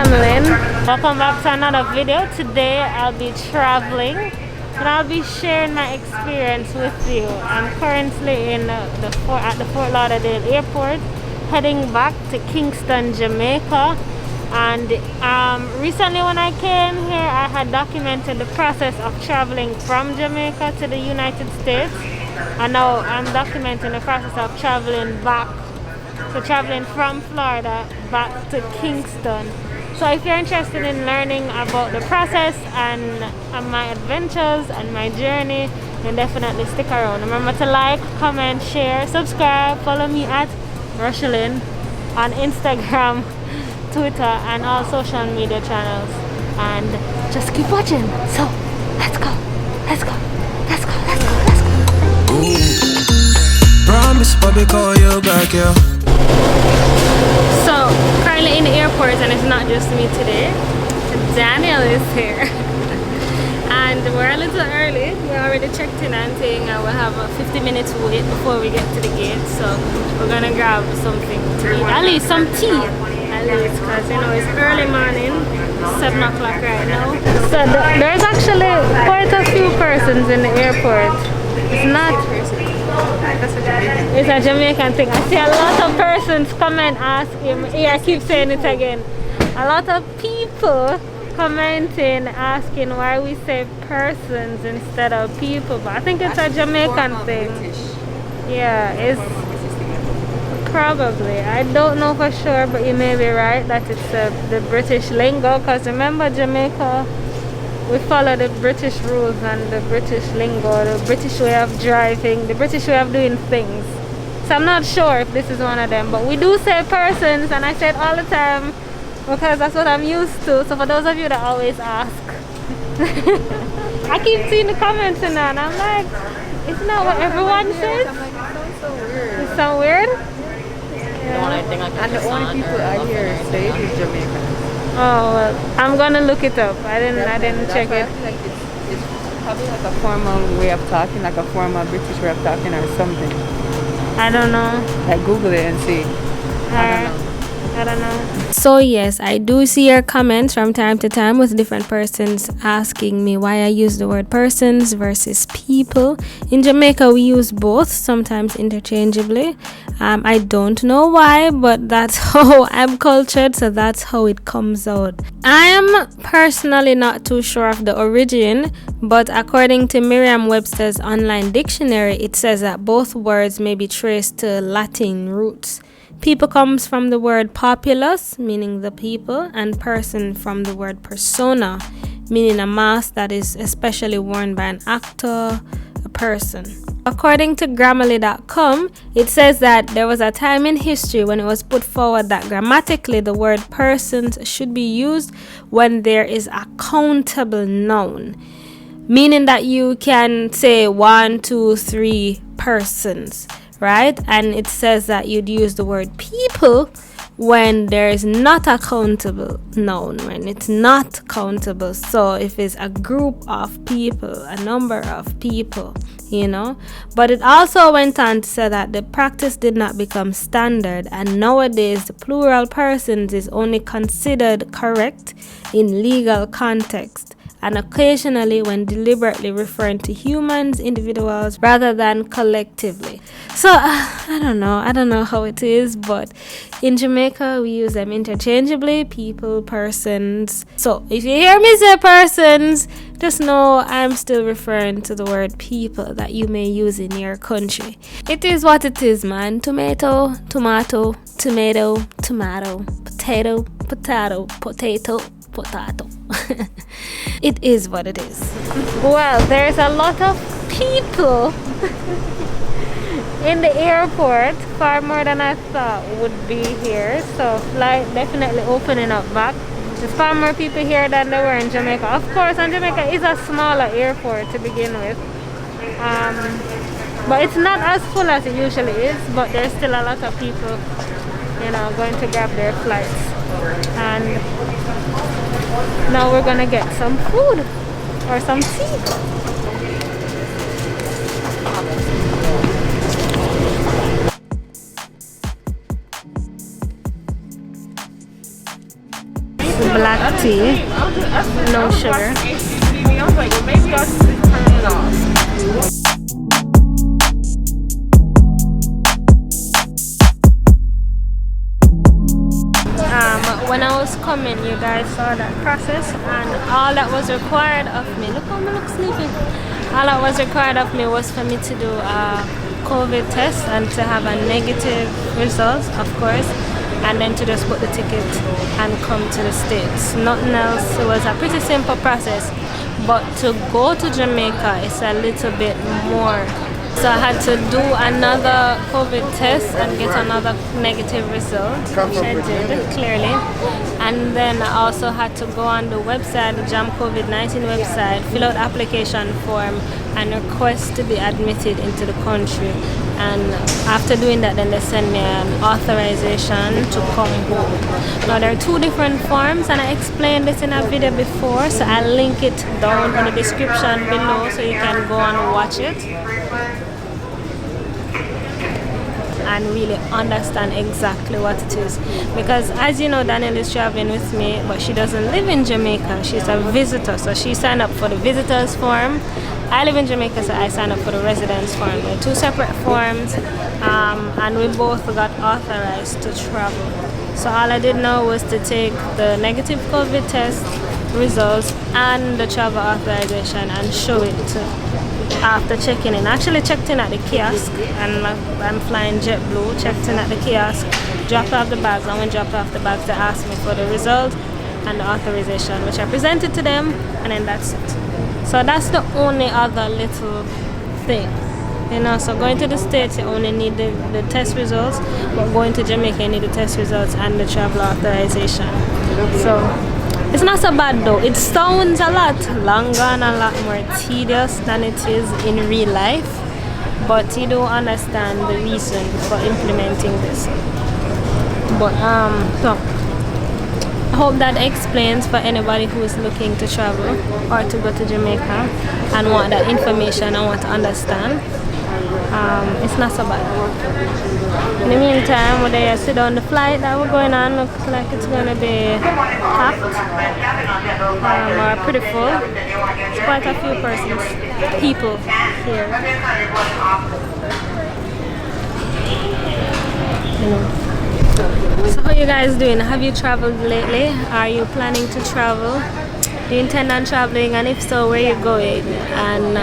FAMIELIN. Welcome back to another video. Today I'll be traveling and I'll be sharing my experience with you. I'm currently at the Fort Lauderdale airport, heading back to Kingston, Jamaica. And recently when I came here, I had documented the process of traveling from Jamaica to the United States, and now I'm documenting the process of traveling back. So traveling from Florida back to Kingston. So if you're interested in learning about the process and my adventures and my journey, then definitely stick around. Remember to like, comment, share, subscribe, follow me at Rochielin on Instagram, Twitter, and all social media channels. And just keep watching. So let's go. Let's go. Let's go. Let's go. Let's go. Ooh. Promise, Bobby, call you back, yeah. So currently in the airport, and it's not just me today. Daniel is here, and we're a little early. We already checked in and saying we'll have a 50 minutes wait before we get to the gate. So we're gonna grab something to eat, at least some tea, at least, because you know it's early morning, 7 o'clock right now. So there's actually quite a few persons in the airport. It's not. It's a Jamaican thing. I see a lot of persons come and ask him. Yeah, I keep saying it again. A lot of people commenting, asking why we say persons instead of people. But I think it's a Jamaican thing. Yeah, it's probably. I don't know for sure, but you may be right that it's the British lingo. Because remember, Jamaica, we follow the British rules and the British lingo, the British way of driving, the British way of doing things. So I'm not sure if this is one of them, but we do say persons, and I say it all the time because that's what I'm used to. So for those of you that always ask, I keep seeing the comments and that, and I'm like, isn't that what everyone says? I'm like, it sounds so weird. It sounds weird? Yeah. And the only people I hear say it is Jamaican. Oh well, I'm gonna look it up. I didn't check it. I feel like it's probably like a formal way of talking, like a formal British way of talking or something. I don't know. Like Google it and see. I don't know. So yes, I do see your comments from time to time with different persons asking me why I use the word persons versus people. In Jamaica, we use both, sometimes interchangeably. I don't know why, but that's how I'm cultured, so that's how it comes out. I am personally not too sure of the origin, but according to Merriam-Webster's online dictionary, it says that both words may be traced to Latin roots. People comes from the word populus, meaning the people, and person from the word persona, meaning a mask that is especially worn by an actor, a person. According to Grammarly.com, it says that there was a time in history when it was put forward that grammatically the word persons should be used when there is a countable noun, meaning that you can say 1, 2, 3 persons. Right? And it says that you'd use the word people when there is not a countable noun, when it's not countable. So if it's a group of people, a number of people, you know. But it also went on to say that the practice did not become standard, and nowadays the plural persons is only considered correct in legal context, and occasionally when deliberately referring to humans, individuals, rather than collectively. So I don't know how it is, but in Jamaica we use them interchangeably, people, persons. So if you hear me say persons, just know I'm still referring to the word people that you may use in your country. It is what it is, man. Tomato, tomato, tomato, tomato, potato, potato, potato, potato. It is what it is. Well, there's a lot of people in the airport, far more than I thought would be here. So flight definitely opening up back. There's far more people here than there were in Jamaica. Of course, and Jamaica is a smaller airport to begin with. But it's not as full as it usually is, but there's still a lot of people, you know, going to grab their flights. And now we're gonna get some food or some tea. black tea, no sugar. I was like, well, maybe I'll just turn it off. When I was coming, you guys saw that process, and all that was required of me, look how I look sleepy. All that was required of me was for me to do a COVID test and to have a negative result, of course, and then to just book the ticket and come to the States. Nothing else. It was a pretty simple process, but to go to Jamaica is a little bit more. So I had to do another COVID test and get another negative result, which I did clearly. And then I also had to go on the website, the JAM COVID-19 website, fill out the application form and request to be admitted into the country. And after doing that, then they send me an authorization to come home. Now there are two different forms, and I explained this in a video before, so I'll link it down in the description below so you can go and watch it and really understand exactly what it is. Because as you know, Danielle is traveling with me, but she doesn't live in Jamaica. She's a visitor, so she signed up for the visitors form. I live in Jamaica, so I signed up for the residence form. They're two separate forms, and we both got authorized to travel. So all I did now was to take the negative COVID test results and the travel authorization and show it after checking in. I actually checked in at the kiosk, and I'm flying JetBlue. Checked in at the kiosk, dropped off the bags, and when dropped off the bags they asked me for the result and the authorization, which I presented to them, and then that's it. So that's the only other little thing, you know. So going to the States you only need the test results, but going to Jamaica you need the test results and the travel authorization. So it's not so bad though. It sounds a lot longer and a lot more tedious than it is in real life, but you don't understand the reason for implementing this. But so I hope that explains for anybody who is looking to travel or to go to Jamaica and want that information and want to understand. It's not so bad. In the meantime, we're there, sit on the flight that we're going on. Looks like it's going to be packed or pretty full. It's quite a few people here. So how you guys doing? Have you traveled lately? Are you planning to travel? Do you intend on traveling? And if so, where are you going? And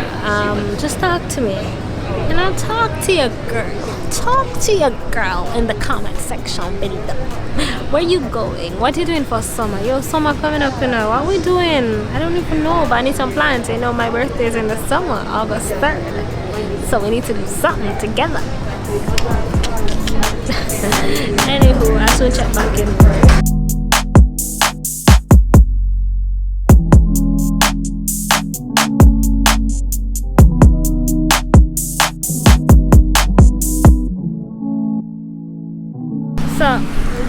just talk to me. You know, talk to your girl. Talk to your girl in the comment section below. Where you going? What you doing for summer? Yo, summer coming up, you know. What we doing? I don't even know, but I need some plans. You know, my birthday is in the summer, August 3rd. So we need to do something together. Anywho, I'll soon check back in. So,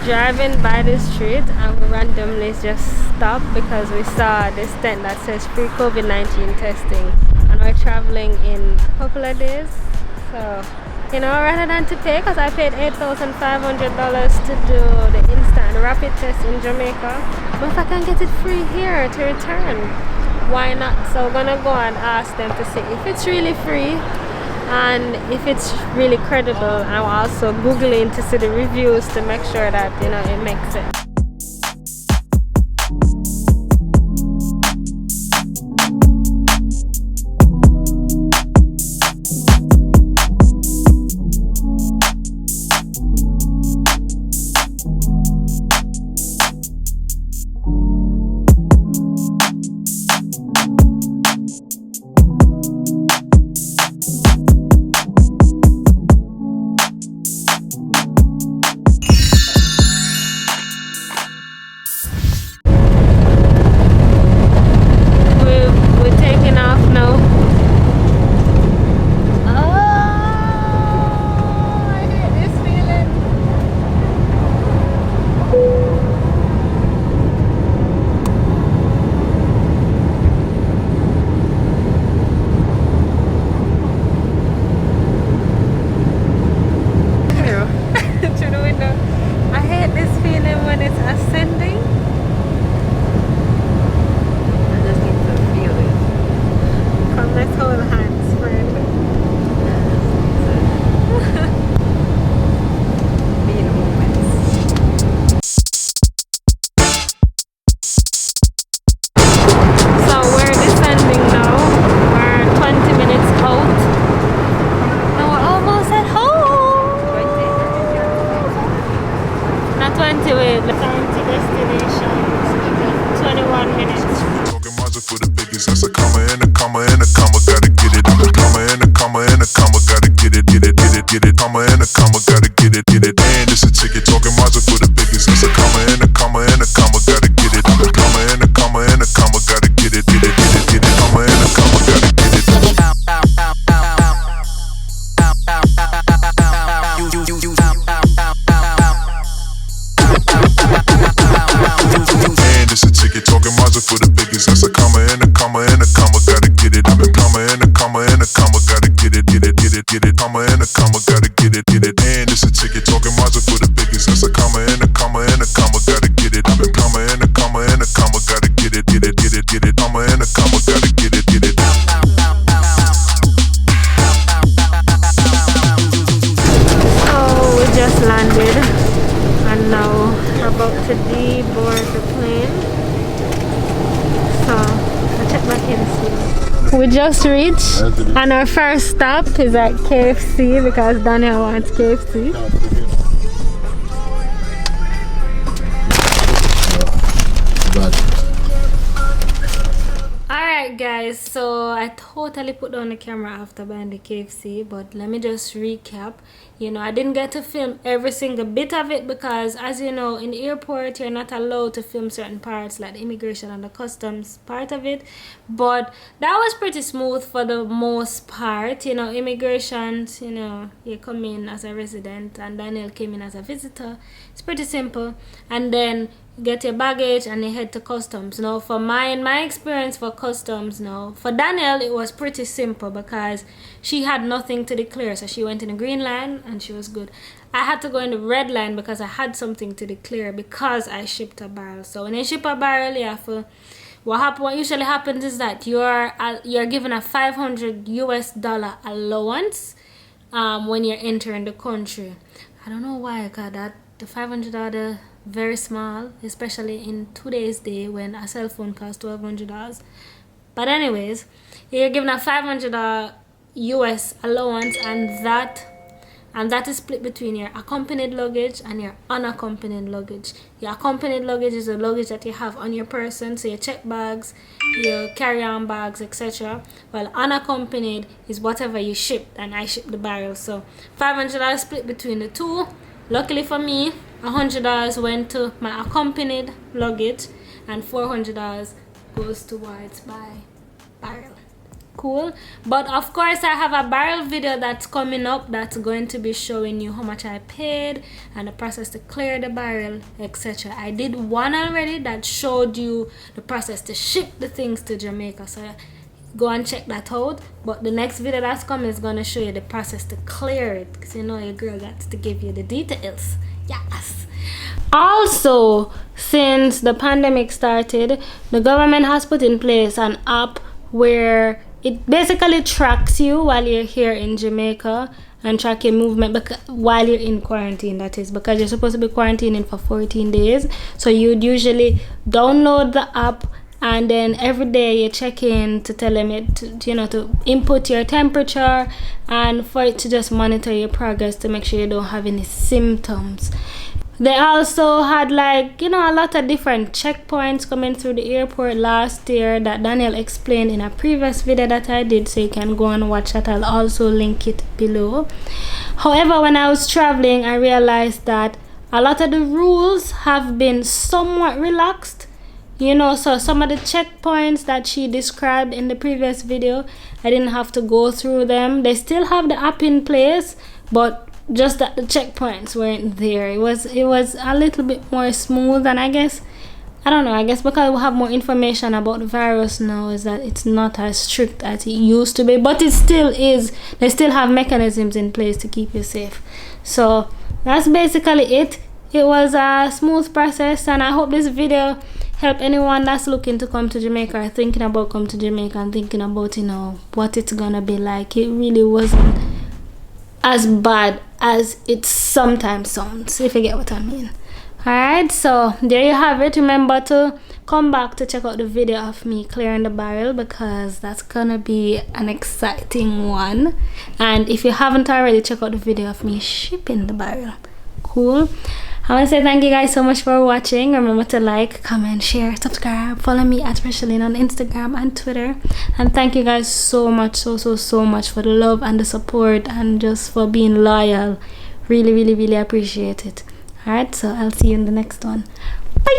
driving by the street and we randomly just stopped because we saw this tent that says free COVID-19 testing, and we're traveling in a couple of days. So, you know, rather than to pay, because I paid $8,500 to do the instant rapid test in Jamaica, but if I can get it free here to return, why not? So we're gonna go and ask them to see if it's really free and if it's really credible. I'm also googling to see the reviews to make sure that, you know, it makes sense. time to destination is 21 minutes. Talking Mazda for the biggest. That's a comma and a comma and a comma. Gotta get it. I'm a comma and a comma and a comma. Gotta get it, get it, get it, get it. Comma and a comma. Gotta get it, get it. And it's a ticket. Talking Mazda for the biggest. That's a comma and a comma and a comma. Gotta get it. I'm a comma and a comma and a comma. Gotta get it, get it, get it, get it. Comma and a comma. Gotta get it. And it's a ticket. Talking Mazda for the biggest. That's a comma and a comma and a comma. Gotta get it. I'm a comma and a comma and a comma. Gotta get it, get it, get it, get it. Comma and a comma. Gotta get it, get it. And it's a ticket. Talking Mazda for the biggest. That's a comma and a comma and a comma. Gotta get it. I'm a comma and a comma and a comma. Gotta get it, get it, get it, get it. Comma and a comma. Gotta get it, get it. So we just landed and now about to deboard the plane. So I'll check back in soon. We just reached and our first stop is at KFC because Daniel wants KFC. Alright guys, so I totally put down the camera after buying the KFC, but let me just recap. You know, I didn't get to film every single bit of it because, as you know, in the airport you're not allowed to film certain parts like the immigration and the customs part of it. But that was pretty smooth for the most part. You know, immigration, you know, you come in as a resident and Daniel came in as a visitor. It's pretty simple. And then get your baggage and you head to customs. Now for my experience for customs, now for Daniel it was pretty simple because she had nothing to declare, so she went in the green line and she was good. I had to go in the red line because I had something to declare because I shipped a barrel. So when you ship a barrel, you have to, what usually happens is that you're given a $500 allowance when you're entering the country. I don't know why I got that. The $500 very small, especially in today's day when a cell phone costs $1,200. But anyways, you're given a $500 US allowance, and that is split between your accompanied luggage and your unaccompanied luggage. Your accompanied luggage is the luggage that you have on your person, so your check bags, your carry-on bags, etc. While unaccompanied is whatever you shipped, and I shipped the barrel. So $500 split between the two. Luckily for me, $100 went to my accompanied luggage and $400 goes towards my barrel. Cool. But of course I have a barrel video that's coming up that's going to be showing you how much I paid and the process to clear the barrel, etc. I did one already that showed you the process to ship the things to Jamaica, so go and check that out. But the next video that's coming is going to show you the process to clear it, because you know your girl got to give you the details. Yes. Also, since the pandemic started, the government has put in place an app where it basically tracks you while you're here in Jamaica and track your movement while you're in quarantine, that is, because you're supposed to be quarantining for 14 days. So you'd usually download the app and then every day you check in to tell them to input your temperature and for it to just monitor your progress to make sure you don't have any symptoms. They also had a lot of different checkpoints coming through the airport last year that Daniel explained in a previous video that I did, so you can go and watch that. I'll also link it below. However, when I was traveling, I realized that a lot of the rules have been somewhat relaxed. So some of the checkpoints that she described in the previous video, I didn't have to go through them. They still have the app in place, but just that the checkpoints weren't there. It was a little bit more smooth, and I guess because we have more information about the virus now, is that it's not as strict as it used to be, but it still is. They still have mechanisms in place to keep you safe. So that's basically it. It was a smooth process, and I hope this video help anyone that's looking to come to Jamaica or thinking about coming to Jamaica and thinking about what it's gonna be like. It really wasn't as bad as it sometimes sounds, if you get what I mean. Alright, so there you have it. Remember to come back to check out the video of me clearing the barrel, because that's gonna be an exciting one. And if you haven't already, check out the video of me shipping the barrel. Cool. I want to say thank you guys so much for watching. Remember to like, comment, share, subscribe. Follow me at Rochielin on Instagram and Twitter. And thank you guys so much, so much for the love and the support and just for being loyal. Really appreciate it. Alright, so I'll see you in the next one. Bye.